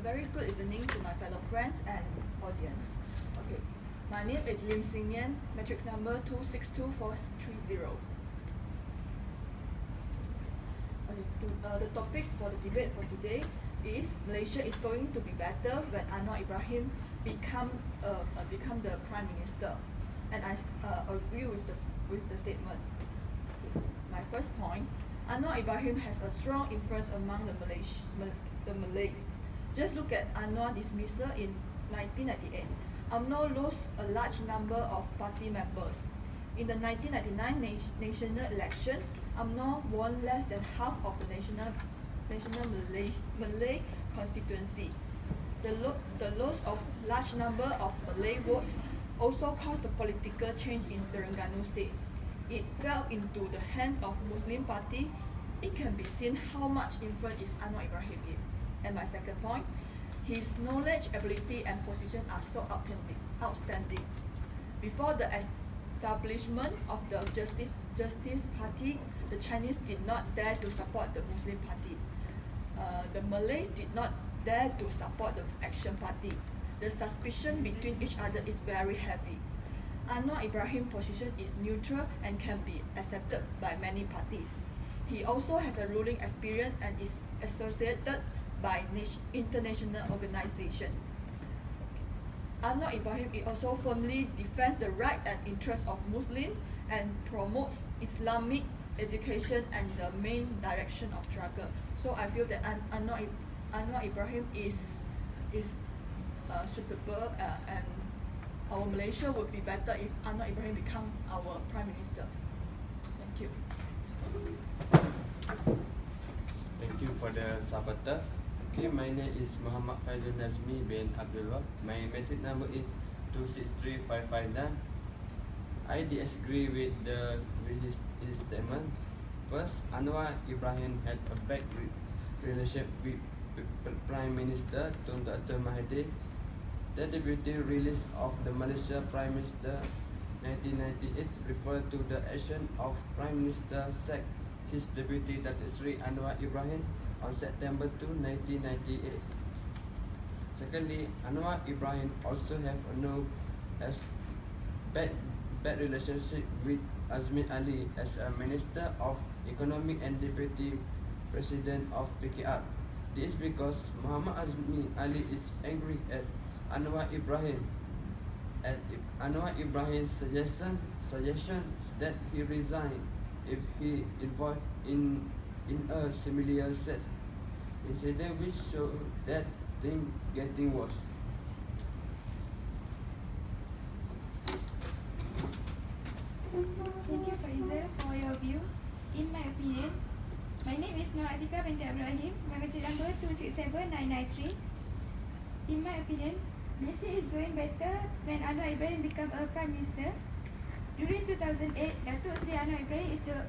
very good evening to my fellow friends and audience. Okay, my name is Lim Xing Yan, matrix number 262430. The topic for the debate for today is Malaysia is going to be better when Anwar Ibrahim become the Prime Minister, and I agree with the statement. Okay. My first point: Anwar Ibrahim has a strong influence among the Malays. Just look at Anwar dismissal in 1998. UMNO lost a large number of party members. In the 1999 national election, UMNO won less than half of the national Malay constituency. The loss of large number of Malay votes also caused the political change in Terengganu state. It fell into the hands of Muslim party. It can be seen how much influence Anwar Ibrahim is. And my second point, his knowledge, ability, and position are so outstanding. Before the establishment of the Justice Party, the Chinese did not dare to support the Muslim Party. The Malays did not dare to support the Action Party. The suspicion between each other is very heavy. Anwar Ibrahim's position is neutral and can be accepted by many parties. He also has a ruling experience and is associated by international organization. Anwar Ibrahim also firmly defends the right and interests of Muslims and promotes Islamic education and the main direction of struggle. So I feel that Anwar Ibrahim is suitable, and our Malaysia would be better if Anwar Ibrahim become our Prime Minister. Thank you. Thank you for the supporter. Okay, my name is Muhammad Faizul Nazmi bin Abdul Wahab. My matric number is 263559. I disagree with his statement. First, Anwar Ibrahim had a bad relationship with Prime Minister Tun Dr. Mahathir. The deputy release of the Malaysia Prime Minister 1998 referred to the action of Prime Minister sacked his deputy Datuk Seri Anwar Ibrahim on September 2, 1998. Secondly, Anwar Ibrahim also have bad relationship with Azmin Ali as a Minister of Economic and Deputy President of PKR. This is because Muhammad Azmin Ali is angry at Anwar Ibrahim, and Anwar Ibrahim's suggestion that he resign if he involved in a similar incident which show that things getting worse. Thank you, Faizal, for your view. In my opinion, my name is Nur Atika binti Ibrahim. My matric number 267993. In my opinion, Malaysia is going better when Anwar Ibrahim become a Prime Minister. During 2008, Datuk Seri Anwar Ibrahim is the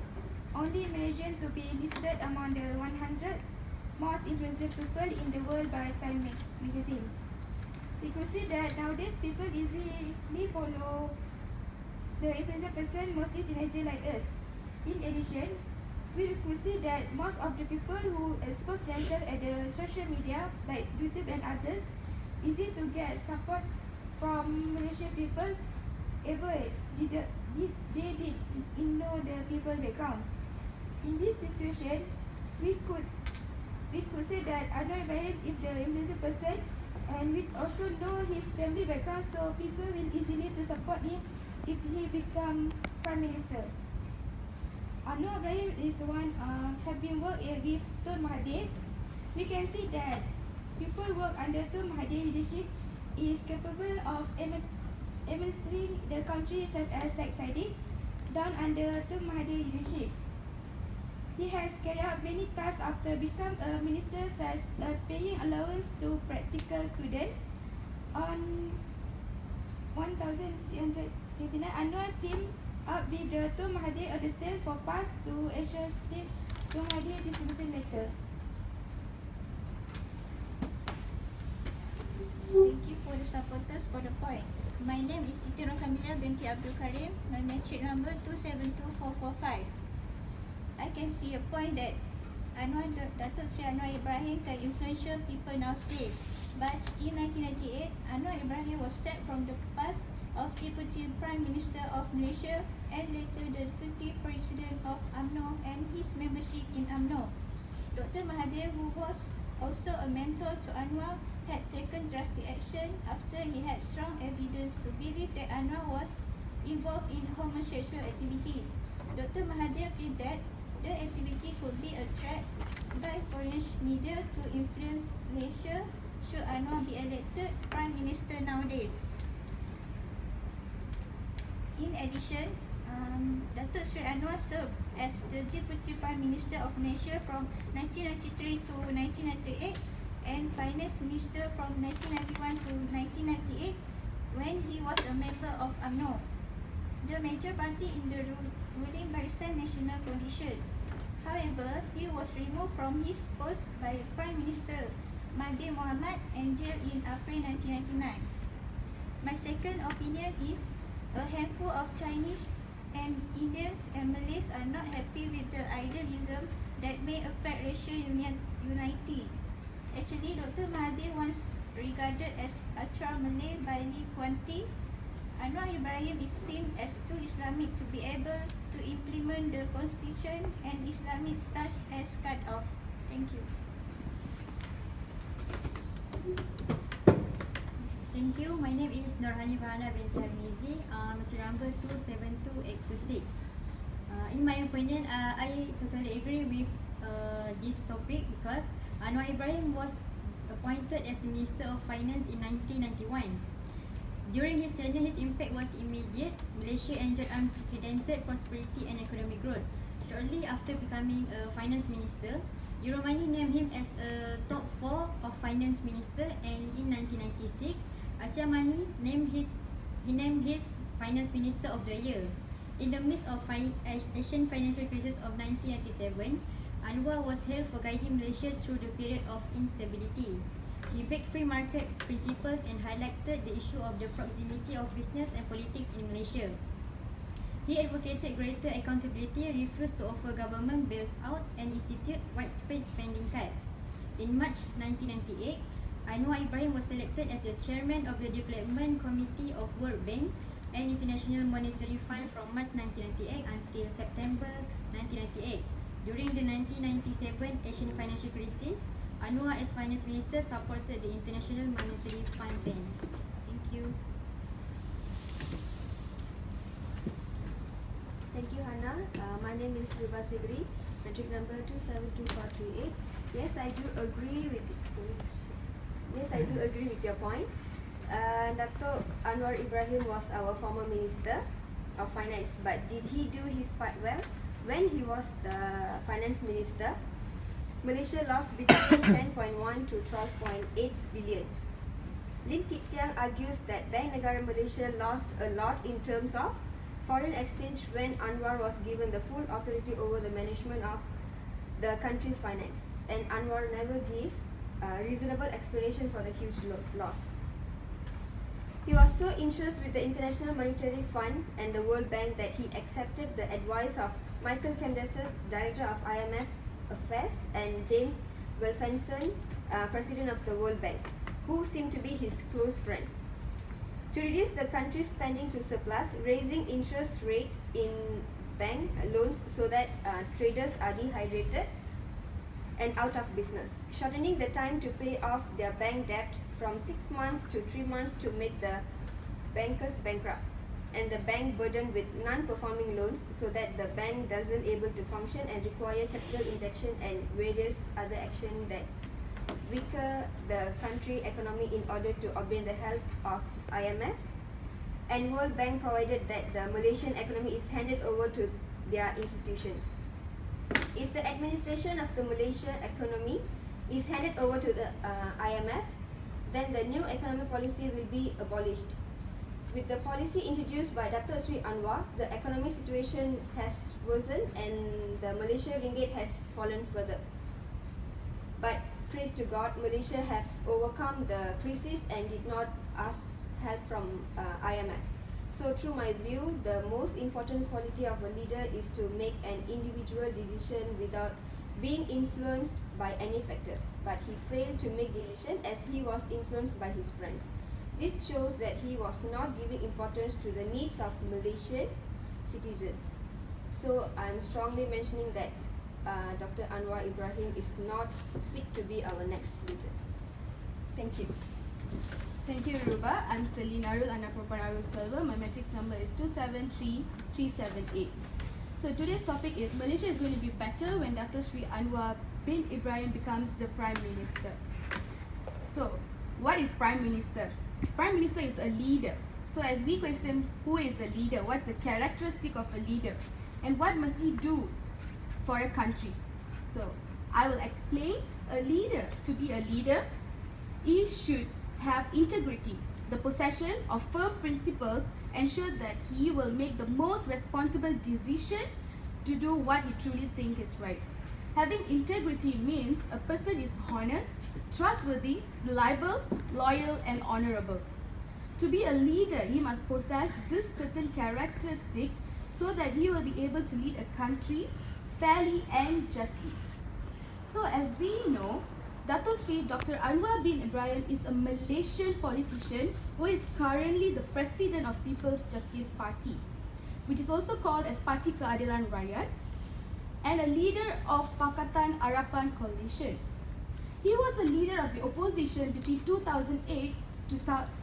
only Malaysian to be listed among the 100 most influential people in the world by Time magazine. We could see that nowadays people easily follow the influential person, mostly teenagers like us. In addition, we could see that most of the people who expose themselves at the social media, like YouTube and others, easy to get support from Malaysian people, they did know the people background. In this situation, we could say that Anwar Ibrahim is the influential person, and we also know his family background, so people will easily to support him if he become Prime Minister. Anwar Ibrahim is the one have been working with Tun Mahathir. We can see that people work under Tun Mahathir leadership is capable of administering the country such as Saidi down under Tun Mahathir leadership. He has carried out many tasks after become a minister, such as paying allowance to practical students. On 1689, Anwar teamed up with the Tun Mahathir understand for pass to Asia State Tun Mahathir distribution letter. Thank you for the supporters for the point. My name is Siti Rokamila binti Abdul Karim. My matric number 272445. I can see a point that Datuk Sri Anwar Ibrahim can influential people nowadays. But in 1998, Anwar Ibrahim was sacked from the post of Deputy Prime Minister of Malaysia and later the Deputy President of UMNO and his membership in UMNO. Dr. Mahathir, who was also a mentor to Anwar, had taken drastic action after he had strong evidence to believe that Anwar was involved in homosexual activities. Dr. Mahathir felt that the activity could be a threat by foreign media to influence Malaysia should Anwar be elected Prime Minister nowadays. In addition, Datuk Sri Anwar served as the Deputy Prime Minister of Malaysia from 1993 to 1998 and Finance Minister from 1991 to 1998 when he was a member of UMNO, the major party in the ruling Barisan Nasional Coalition. However, he was removed from his post by Prime Minister Mahathir Mohamad and jailed in April 1999. My second opinion is a handful of Chinese and Indians and Malays are not happy with the idealism that may affect racial unity. Actually, Dr. Mahathir once regarded as Achar Malay by Lee Kuan Yew. Anwar Ibrahim is seen as too Islamic to be able to implement the constitution and Islamic stance as cut off. Thank you. Thank you. My name is Norhani Farhana binti Harmizi, material number 272826. In my opinion, I totally agree with this topic because Anwar Ibrahim was appointed as Minister of Finance in 1991. During his tenure, his impact was immediate. Malaysia enjoyed unprecedented prosperity and economic growth. Shortly after becoming a finance minister, Euromoney named him as a top 4 of finance minister, and in 1996, Asia Money named his finance minister of the year. In the midst of Asian financial crisis of 1997, Anwar was hailed for guiding Malaysia through the period of instability. He backed free market principles and highlighted the issue of the proximity of business and politics in Malaysia. He advocated greater accountability, refused to offer government bails out, and instituted widespread spending cuts. In March 1998, Anwar Ibrahim was selected as the chairman of the Development Committee of World Bank and International Monetary Fund from March 1998 until September 1998. During the 1997 Asian financial crisis, Anwar as finance minister supported the International Monetary Fund ban. Thank you. Thank you, Hannah. My name is Ruba Sigri, metric number 272438. Yes, I do agree with your point. Dato' Anwar Ibrahim was our former Minister of Finance, but did he do his part well? When he was the Finance Minister, Malaysia lost between 10.1 to 12.8 billion. Lim Kit Siang argues that Bank Negara Malaysia lost a lot in terms of foreign exchange when Anwar was given the full authority over the management of the country's finance, and Anwar never gave a reasonable explanation for the huge loss. He was so interested with the International Monetary Fund and the World Bank that he accepted the advice of Michael Candace's Director of IMF Affairs and James Wolfenson, President of the World Bank, who seemed to be his close friend, to reduce the country's spending to surplus, raising interest rate in bank loans so that traders are dehydrated and out of business, shortening the time to pay off their bank debt from 6 months to 3 months to make the bankers bankrupt, and the bank burdened with non-performing loans so that the bank doesn't able to function and require capital injection and various other action that weaker the country economy in order to obtain the help of IMF and World Bank, provided that the Malaysian economy is handed over to their institutions. If the administration of the Malaysian economy is handed over to the IMF, then the new economic policy will be abolished. With the policy introduced by Dato' Sri Anwar, the economic situation has worsened and the Malaysia ringgit has fallen further. But praise to God, Malaysia have overcome the crisis and did not ask help from IMF. So through my view, the most important quality of a leader is to make an individual decision without being influenced by any factors, but he failed to make decision as he was influenced by his friends. This shows that he was not giving importance to the needs of Malaysian citizens. So I'm strongly mentioning that Dr. Anwar Ibrahim is not fit to be our next leader. Thank you. Thank you, Ruba. I'm Selina Arul Anapropan Arul Silva. My matrix number is 273378. So today's topic is Malaysia is going to be better when Dr. Sri Anwar bin Ibrahim becomes the Prime Minister. So, what is Prime Minister? Prime Minister is a leader. So as we question who is a leader, what's the characteristic of a leader, and what must he do for a country? So I will explain. A leader, to be a leader, he should have integrity, the possession of firm principles, ensure that he will make the most responsible decision to do what he truly thinks is right. Having integrity means a person is honest, trustworthy, reliable, loyal, and honorable. To be a leader, he must possess this certain characteristic so that he will be able to lead a country fairly and justly. So as we know, Dato Sri Dr. Anwar bin Ibrahim is a Malaysian politician who is currently the president of People's Justice Party, which is also called as Parti Keadilan Rakyat, and a leader of Pakatan Harapan Coalition. He was a leader of the opposition between 2008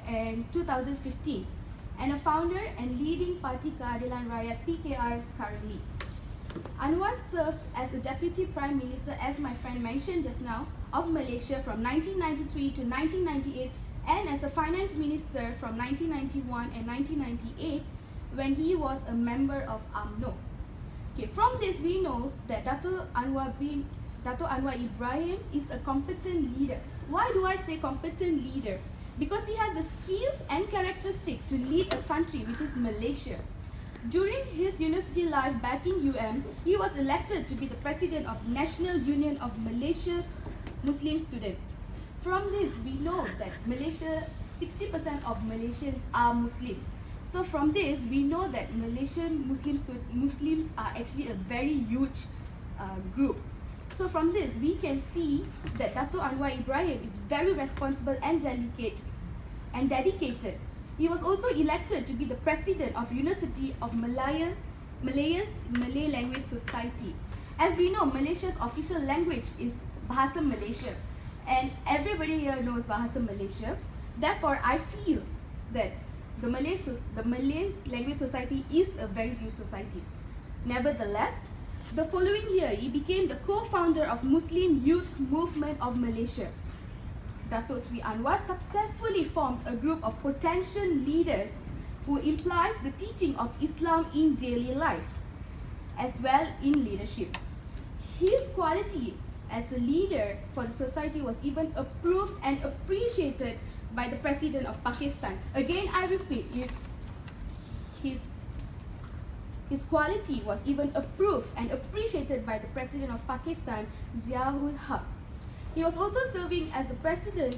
and 2015, and a founder and leading Parti Keadilan Rakyat (PKR) currently. Anwar served as the Deputy Prime Minister, as my friend mentioned just now, of Malaysia from 1993 to 1998, and as a Finance Minister from 1991 and 1998 when he was a member of UMNO. Okay, from this we know that Dato Anwar Ibrahim is a competent leader. Why do I say competent leader? Because he has the skills and characteristics to lead a country, which is Malaysia. During his university life back in UM, he was elected to be the president of National Union of Malaysia Muslim Students. From this, we know that Malaysia, 60% of Malaysians are Muslims. So from this, we know that Malaysian Muslims are actually a very huge group. So from this, we can see that Dato Anwar Ibrahim is very responsible and dedicated. He was also elected to be the president of University of Malay's Malay Language Society. As we know, Malaysia's official language is Bahasa Malaysia, and everybody here knows Bahasa Malaysia. Therefore, I feel that the Malay Language Society is a very huge society. Nevertheless, the following year, he became the co-founder of Muslim Youth Movement of Malaysia. Dato Sri Anwar successfully formed a group of potential leaders who implies the teaching of Islam in daily life, as well in leadership. His quality as a leader for the society was even approved and appreciated by the President of Pakistan. Again, I repeat, his quality was even approved and appreciated by the President of Pakistan, Ziaul Haq. He was also serving as the President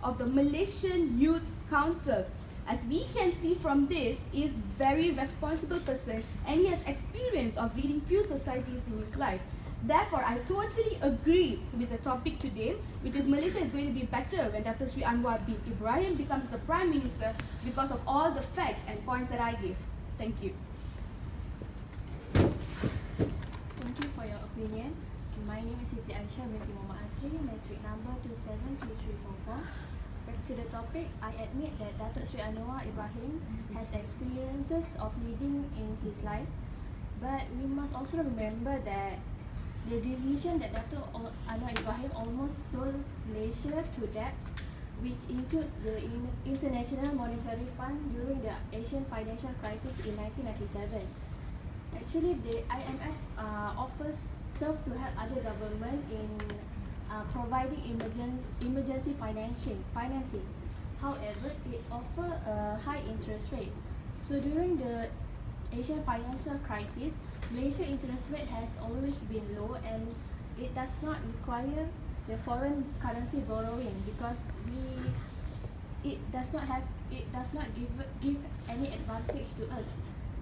of the Malaysian Youth Council. As we can see from this, he is very responsible person and he has experience of leading few societies in his life. Therefore, I totally agree with the topic today, which is Malaysia is going to be better when Dr. Sri Anwar bin Ibrahim becomes the Prime Minister because of all the facts and points that I gave. Thank you. Thank you for your opinion. My name is Siti Aisyah binti Muhammad Asri, matric number 272344. Back to the topic, I admit that Datuk Sri Anwar Ibrahim has experiences of leading in his life, but we must also remember that the decision that Datuk Anwar Ibrahim almost sold Malaysia to debts, which includes the International Monetary Fund during the Asian financial crisis in 1997. Actually, the IMF offers serve to help other government in providing emergency financing. However, it offers a high interest rate. So during the Asian financial crisis, Malaysia interest rate has always been low, and it does not require the foreign currency borrowing because it does not give any advantage to us.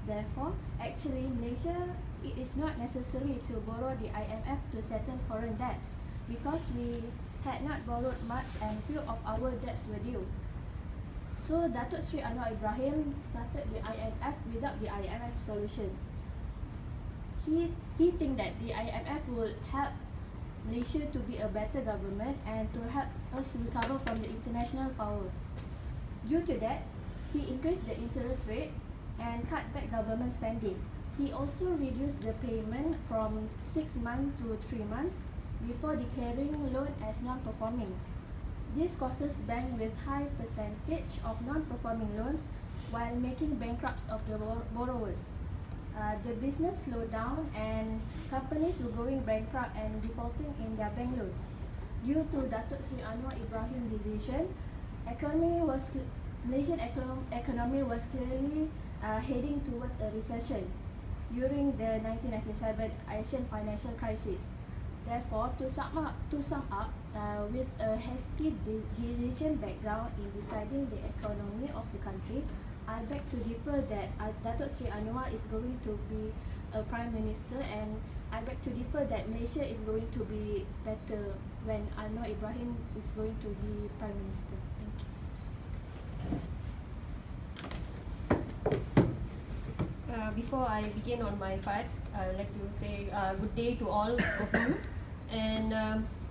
Therefore, actually Malaysia it is not necessary to borrow the IMF to settle foreign debts because we had not borrowed much and few of our debts were due. So Datuk Sri Anwar Ibrahim started the IMF without the IMF solution. He think that the IMF will help Malaysia to be a better government and to help us recover from the international power. Due to that, he increased the interest rate and cut back government spending. He also reduced the payment from 6 months to 3 months before declaring loan as non-performing. This causes banks with high percentage of non-performing loans while making bankrupts of the borrowers. The business slowed down and companies were going bankrupt and defaulting in their bank loans. Due to Datuk Sri Anwar Ibrahim decision, Malaysian economy was clearly heading towards a recession during the 1997 Asian financial crisis. Therefore, to sum up, with a hasty decision background in deciding the economy of the country, I beg to differ that Datuk Sri Anwar is going to be a Prime Minister, and I beg to differ that Malaysia is going to be better when Anwar Ibrahim is going to be Prime Minister. Thank you. Before I begin on my part, I would like to say good day to all of you. And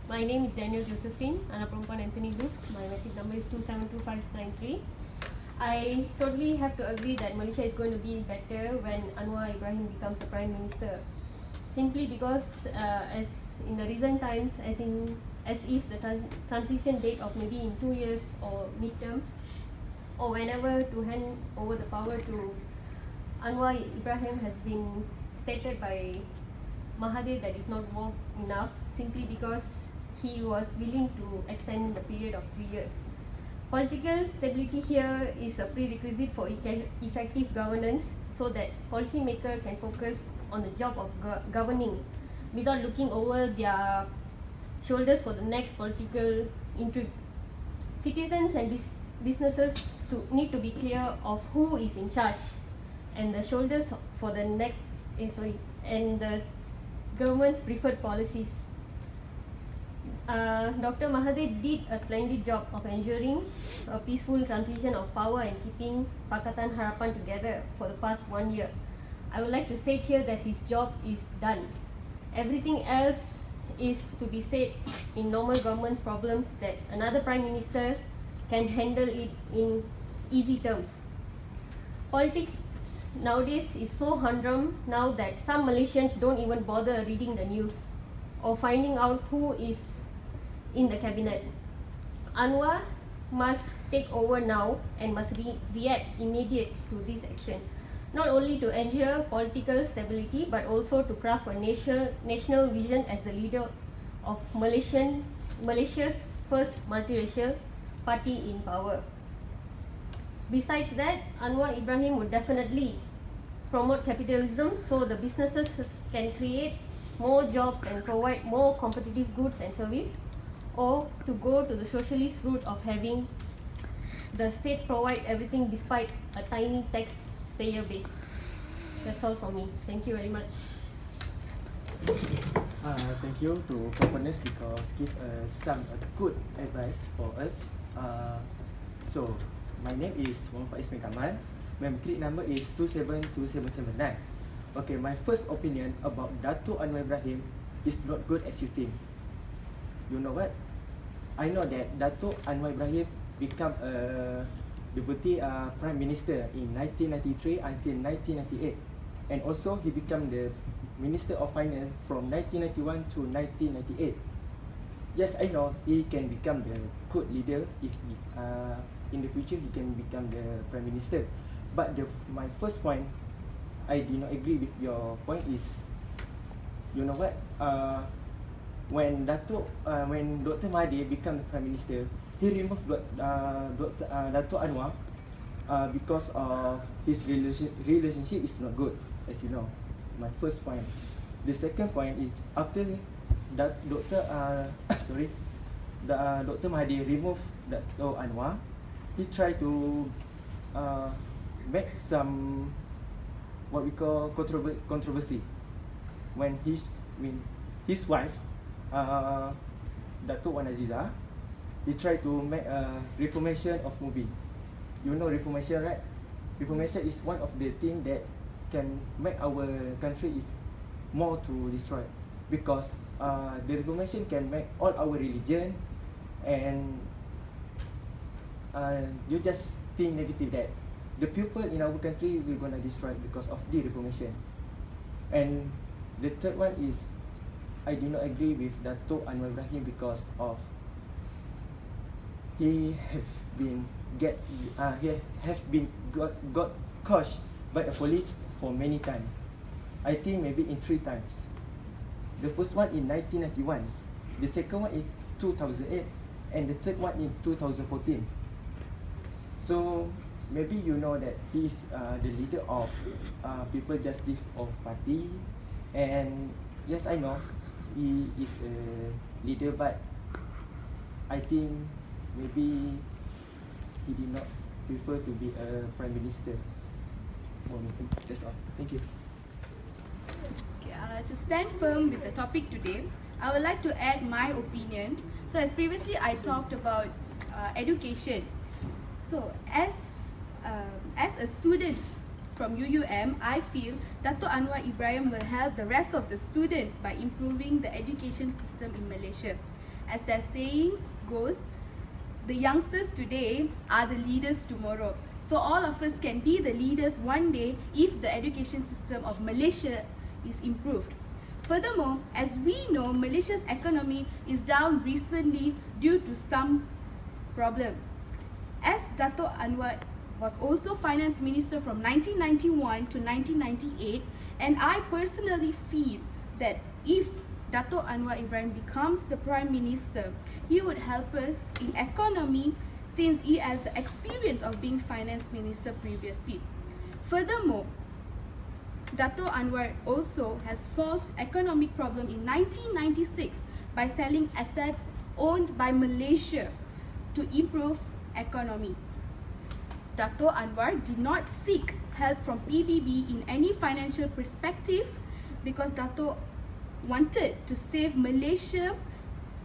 my name is Daniel Josephine, anak perempuan Anthony Gus. My matric number is 2725593. I totally have to agree that Malaysia is going to be better when Anwar Ibrahim becomes the Prime Minister. Simply because, as in the recent times, as if the transition date of maybe in 2 years or midterm, or whenever to hand over the power to Anwar Ibrahim has been stated by Mahathir that is not more enough, simply because he was willing to extend the period of 3 years. Political stability here is a prerequisite for effective governance so that policymakers can focus on the job of governing without looking over their shoulders for the next political intrigue. Citizens and businesses need to be clear of who is in charge and the shoulders for the and the government's preferred policies. Dr. Mahathir did a splendid job of ensuring a peaceful transition of power and keeping Pakatan Harapan together for the past 1 year. I would like to state here that his job is done. Everything else is to be said in normal government's problems that another Prime Minister can handle it in easy terms. Politics nowadays is so humdrum now that some Malaysians don't even bother reading the news or finding out who is in the cabinet. Anwar must take over now and must react immediately to this action, not only to ensure political stability but also to craft a national vision as the leader of Malaysia's first multiracial party in power. Besides that, Anwar Ibrahim would definitely promote capitalism so the businesses can create more jobs and provide more competitive goods and service, or to go to the socialist route of having the state provide everything despite a tiny taxpayer base. That's all from me. Thank you very much. Thank you to proponents because give some good advice for us. So my name is Muhammad Ismail Kamal. My matric number is 272779. Okay, my first opinion about Datuk Anwar Ibrahim is not good as you think. You know what? I know that Datuk Anwar Ibrahim become a deputy prime minister in 1993 until 1998, and also he become the minister of finance from 1991 to 1998. Yes, I know he can become the good leader if in the future he can become the prime minister. But my first point, I do not agree with your point is, you know what? When Dr. Mahathir become the Prime Minister, he removed Datuk Anwar because of his relationship is not good, as you know. My first point. The second point is after Dr. Mahathir removed Datuk Anwar, he tried to make some what we call controversy. when his wife, Datuk Wan Aziza, he tried to make a reformation of movie. You know reformation, right? Reformation is one of the things that can make our country is more to destroy, because the reformation can make all our religion, and you just think negative that the people in our country will gonna destroy because of the reformation. And the third one is I do not agree with Datuk Anwar Ibrahim because of he have been got caught by the police for many times. I think maybe in 3 times. The first one in 1991, the second one in 2008, and the third one in 2014. So maybe you know that he is the leader of People Justice of Party, and yes, I know he is a leader, but I think maybe he did not prefer to be a prime minister. That's all. Thank you. Okay, to stand firm with the topic today, I would like to add my opinion. So as previously I talked about education. So as a student from UUM, I feel Dato' Anwar Ibrahim will help the rest of the students by improving the education system in Malaysia. As their saying goes, the youngsters today are the leaders tomorrow. So all of us can be the leaders one day if the education system of Malaysia is improved. Furthermore, as we know, Malaysia's economy is down recently due to some problems. As Dato' Anwar was also finance minister from 1991 to 1998, and I personally feel that if Dato' Anwar Ibrahim becomes the prime minister, he would help us in economy since he has the experience of being finance minister previously. Furthermore, Dato' Anwar also has solved economic problem in 1996 by selling assets owned by Malaysia to improve economy. Dato' Anwar did not seek help from PBB in any financial perspective because Dato' wanted to save Malaysia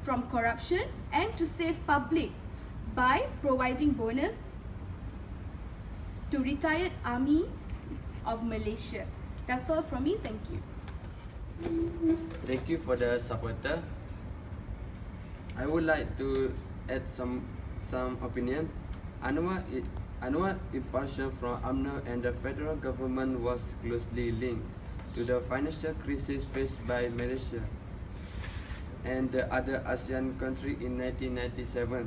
from corruption and to save public by providing bonus to retired armies of Malaysia. That's all from me. Thank you. Thank you for the supporter. I would like to add some opinion. Anwar departure from UMNO and the federal government was closely linked to the financial crisis faced by Malaysia and the other ASEAN country in 1997.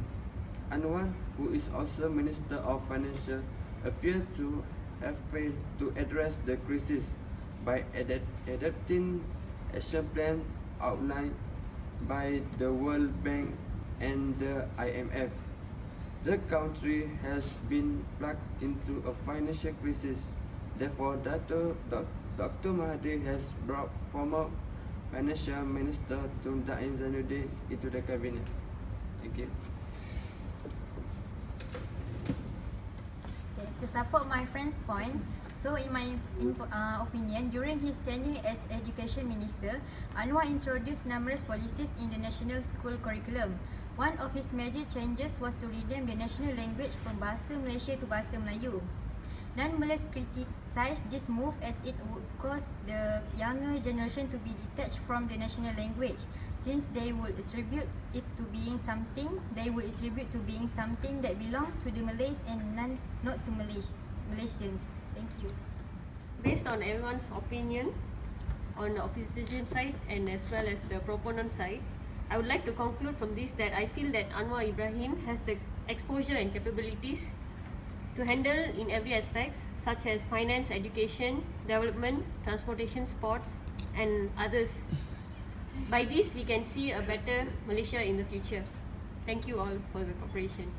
Anwar, who is also Minister of Finance, appeared to have failed to address the crisis by adopting action plan outlined by the World Bank and the IMF. The country has been plugged into a financial crisis. Therefore, Dr. Mahathir has brought former Financial Minister Tun Dain Zainuddin into the cabinet. Thank you. Okay, to support my friend's point, so in my opinion, during his tenure as Education Minister, Anwar introduced numerous policies in the national school curriculum. One of his major changes was to rename the national language from Bahasa Malaysia to Bahasa Melayu. Nonetheless, criticized this move as it would cause the younger generation to be detached from the national language, since they would attribute it to being something that belong to the Malays and not to Malaysians. Thank you. Based on everyone's opinion on the opposition side and as well as the proponent side, I would like to conclude from this that I feel that Anwar Ibrahim has the exposure and capabilities to handle in every aspect, such as finance, education, development, transportation, sports, and others. By this, we can see a better Malaysia in the future. Thank you all for the cooperation.